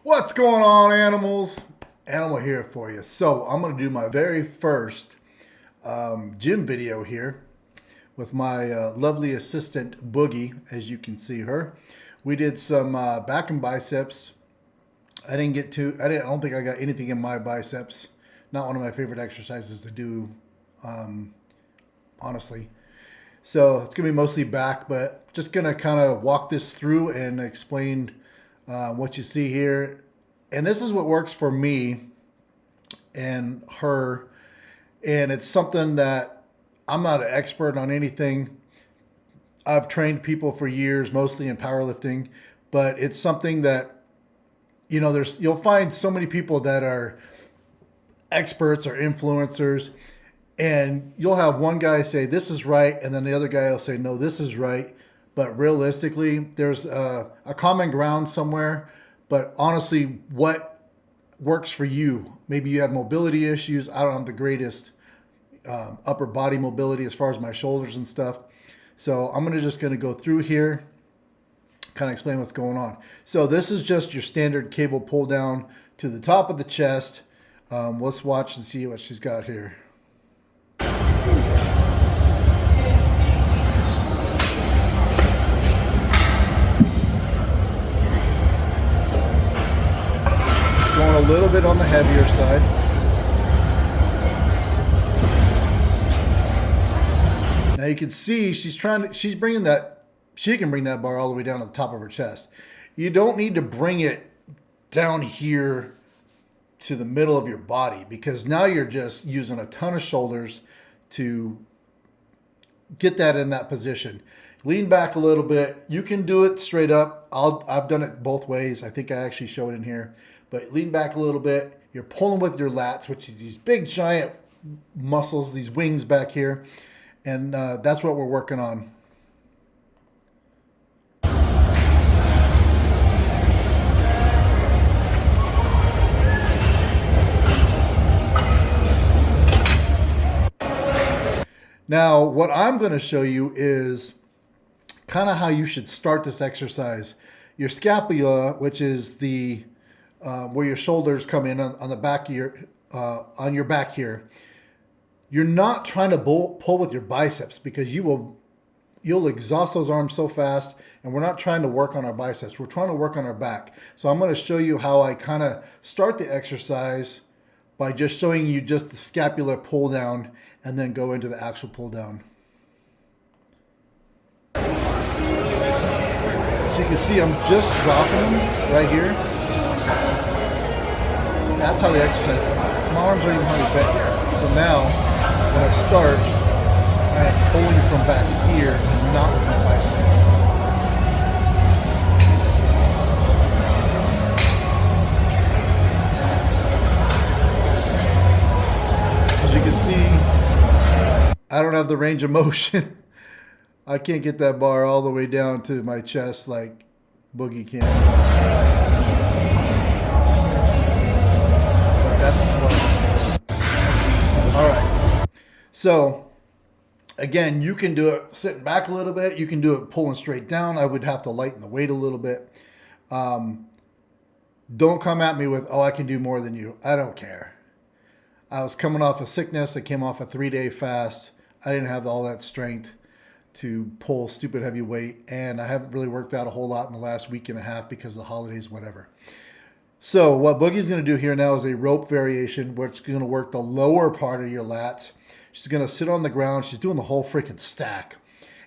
What's going on, animals? Animal here for you. So I'm going to do my very first gym video here with my lovely assistant Boogie, as you can see her. We did some back and biceps. I don't think I got anything in my biceps. Not one of my favorite exercises to do, honestly. So it's going to be mostly back, but just going to kind of walk this through and explain what you see here. And this is what works for me and her. And it's something that I'm not an expert on anything. I've trained people for years, mostly in powerlifting, but it's something that, you'll find so many people that are experts or influencers, and you'll have one guy say this is right, and then the other guy will say no, this is right. But realistically, there's a common ground somewhere. But honestly, what works for you? Maybe you have mobility issues. I don't have the greatest upper body mobility as far as my shoulders and stuff. So I'm just going to go through here, kind of explain what's going on. So this is just your standard cable pull down to the top of the chest. Let's watch and see what she's got here. Going a little bit on the heavier side. Now you can see she can bring that bar all the way down to the top of her chest. You don't need to bring it down here to the middle of your body, because now you're just using a ton of shoulders to get that in that position. Lean back a little bit. You can do it straight up. I've done it both ways. I think I actually showed in here. But lean back a little bit. You're pulling with your lats, which is these big giant muscles, these wings back here. And that's what we're working on. Now, what I'm going to show you is kind of how you should start this exercise. Your scapula, which is the where your shoulders come in on the back of on your back here. You're not trying to pull with your biceps, because you'll exhaust those arms so fast. And we're not trying to work on our biceps. We're trying to work on our back. So I'm going to show you how I kind of start the exercise by just showing you just the scapular pull down, and then go into the actual pull down. So you can see I'm just dropping them right here. That's how the exercise. My arms aren't even hardly bent here. So now, when I start, I'm pulling from back here and not with my biceps. As you can see, I don't have the range of motion. I can't get that bar all the way down to my chest like Boogie can. All right. So again, you can do it sitting back a little bit. You can do it pulling straight down. I would have to lighten the weight a little bit. Don't come at me with, oh, I can do more than you. I don't care. I was coming off of sickness. I came off a 3-day fast. I didn't have all that strength to pull stupid heavy weight. And I haven't really worked out a whole lot in the last week and a half because of the holidays, whatever. So what Boogie's going to do here now is a rope variation, which is going to work the lower part of your lats. She's going to sit on the ground. She's doing the whole freaking stack.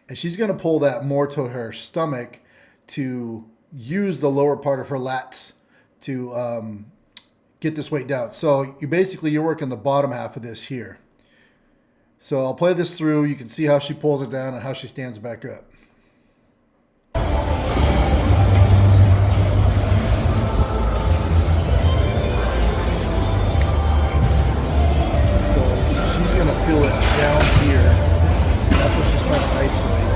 And she's going to pull that more to her stomach to use the lower part of her lats to get this weight down. So you're working the bottom half of this here. So I'll play this through. You can see how she pulls it down and how she stands back up. Feel it down here. That's what she's trying to isolate.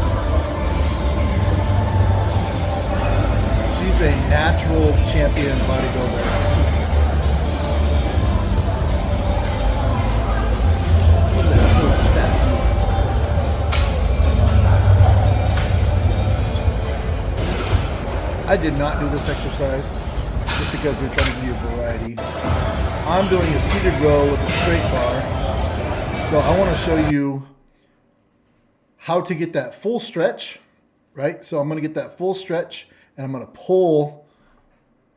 She's a natural champion bodybuilder. Look at that little stack. I did not do this exercise. just because we're trying to give you a variety. I'm doing a seated row with a straight bar. So I want to show you how to get that full stretch, right? So I'm going to get that full stretch and I'm going to pull.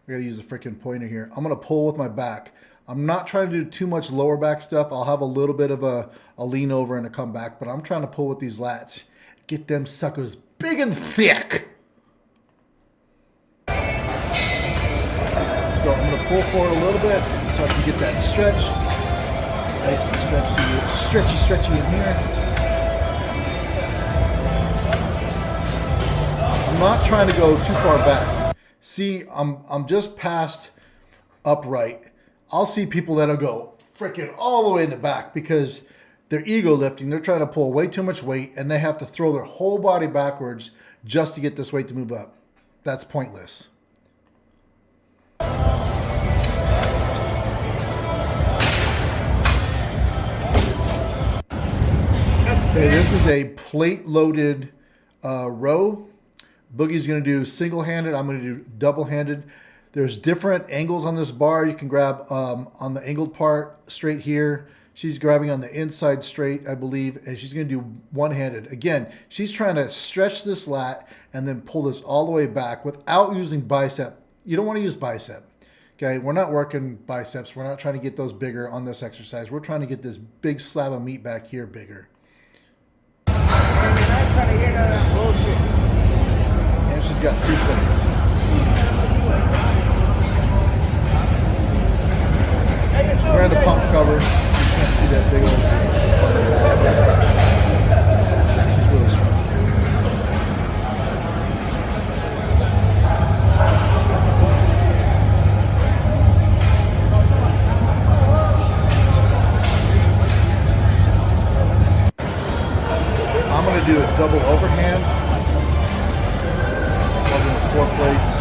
I got to use a freaking pointer here. I'm going to pull with my back. I'm not trying to do too much lower back stuff. I'll have a little bit of a lean over and a comeback, but I'm trying to pull with these lats. Get them suckers big and thick. So I'm going to pull forward a little bit so I can get that stretch. Nice and stretchy in here. I'm not trying to go too far back. See, I'm just past upright. I'll see people that'll go freaking all the way in the back because they're ego lifting. They're trying to pull way too much weight and they have to throw their whole body backwards just to get this weight to move up. That's pointless. Okay, this is a plate-loaded row. Boogie's going to do single-handed. I'm going to do double-handed. There's different angles on this bar. You can grab on the angled part straight here. She's grabbing on the inside straight, I believe, and she's going to do one-handed. Again, she's trying to stretch this lat and then pull this all the way back without using bicep. You don't want to use bicep. Okay, we're not working biceps. We're not trying to get those bigger on this exercise. We're trying to get this big slab of meat back here bigger. And she's got 3 plates. We're in the pump cover. You can't see that big old. She's really strong. I'm going to do a double overhand. Plugging 4 plates.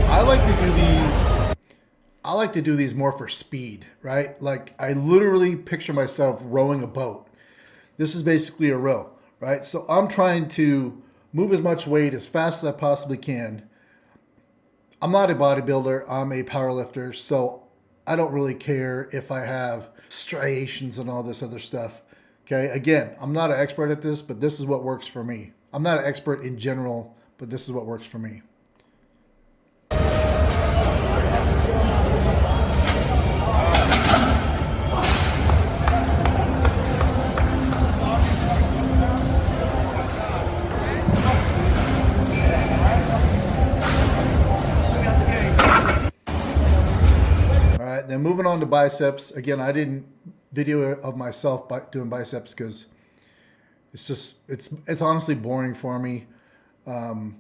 I like to do these more for speed, right? Like I literally picture myself rowing a boat. This is basically a row, right? So I'm trying to move as much weight as fast as I possibly can. I'm not a bodybuilder, I'm a power lifter, so I don't really care if I have striations and all this other stuff. Okay, again, I'm not an expert at this, but this is what works for me. I'm not an expert in general, but this is what works for me. Then moving on to biceps. Again, I didn't video of myself doing biceps because it's honestly boring for me. You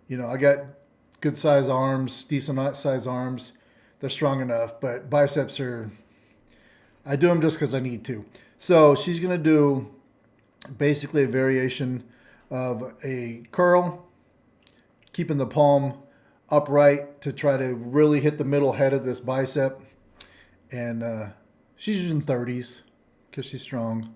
know, I got good size arms, decent size arms. They're strong enough, but biceps I do them just because I need to. So she's going to do basically a variation of a curl, keeping the palm upright to try to really hit the middle head of this bicep. And she's using 30s because she's strong.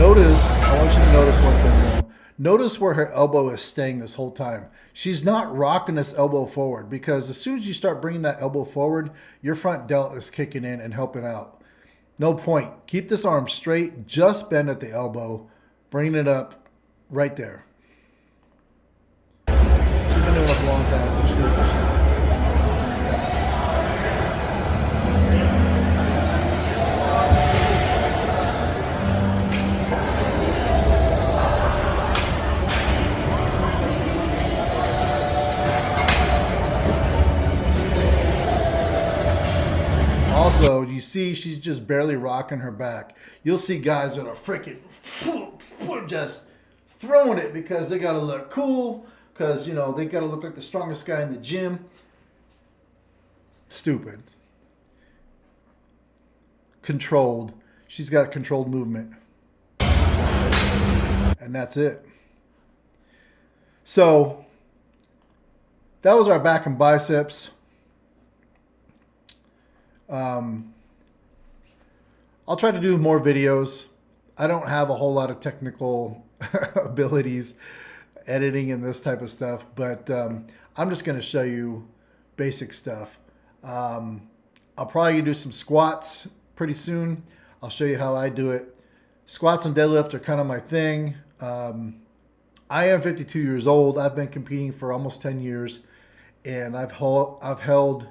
I want you to notice one thing though. Notice where her elbow is staying this whole time. She's not rocking this elbow forward because as soon as you start bringing that elbow forward, your front delt is kicking in and helping out. No point. Keep this arm straight, just bend at the elbow, bringing it up right there. She's been doing this a long time, so she's doing this. Also, you see she's just barely rocking her back. You'll see guys that are freaking just throwing it because they got to look cool, because, you know, they got to look like the strongest guy in the gym. Stupid. Controlled. She's got controlled movement. And that's it. So, that was our back and biceps. I'll try to do more videos. I don't have a whole lot of technical abilities editing and this type of stuff, but I'm just going to show you basic stuff. I'll probably do some squats pretty soon. I'll show you how I do it. Squats and deadlift are kind of my thing. I am 52 years old. I've been competing for almost 10 years, and I've held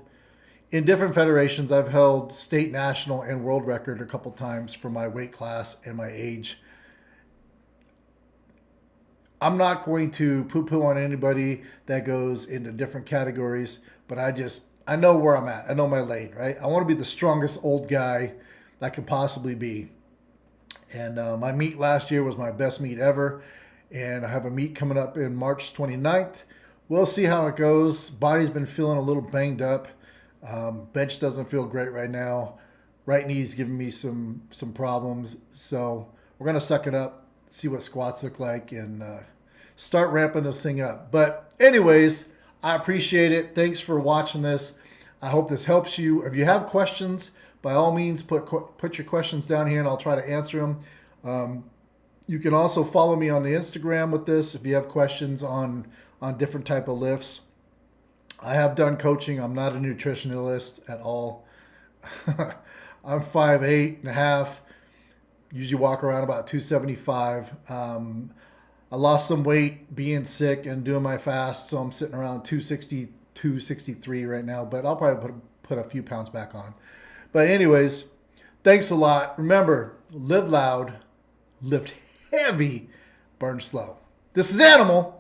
in different federations. I've held state, national, and world record a couple times for my weight class and my age. I'm not going to poo-poo on anybody that goes into different categories, but I know where I'm at. I know my lane, right? I want to be the strongest old guy I can possibly be. And my meet last year was my best meet ever. And I have a meet coming up in March 29th. We'll see how it goes. Body's been feeling a little banged up. Bench doesn't feel great right now. Right knee's giving me some problems. So we're going to suck it up, see what squats look like, and start ramping this thing up. But anyways, I appreciate it. Thanks for watching this. I hope this helps you. If you have questions, by all means, put your questions down here and I'll try to answer them. You can also follow me on the Instagram with this if you have questions on different type of lifts. I have done coaching. I'm not a nutritionist at all. I'm 5'8.5". Usually walk around about 275. I lost some weight being sick and doing my fast, so I'm sitting around 260, 263 right now, but I'll probably put a few pounds back on. But anyways, thanks a lot. Remember, live loud, lift heavy, burn slow. This is Animal.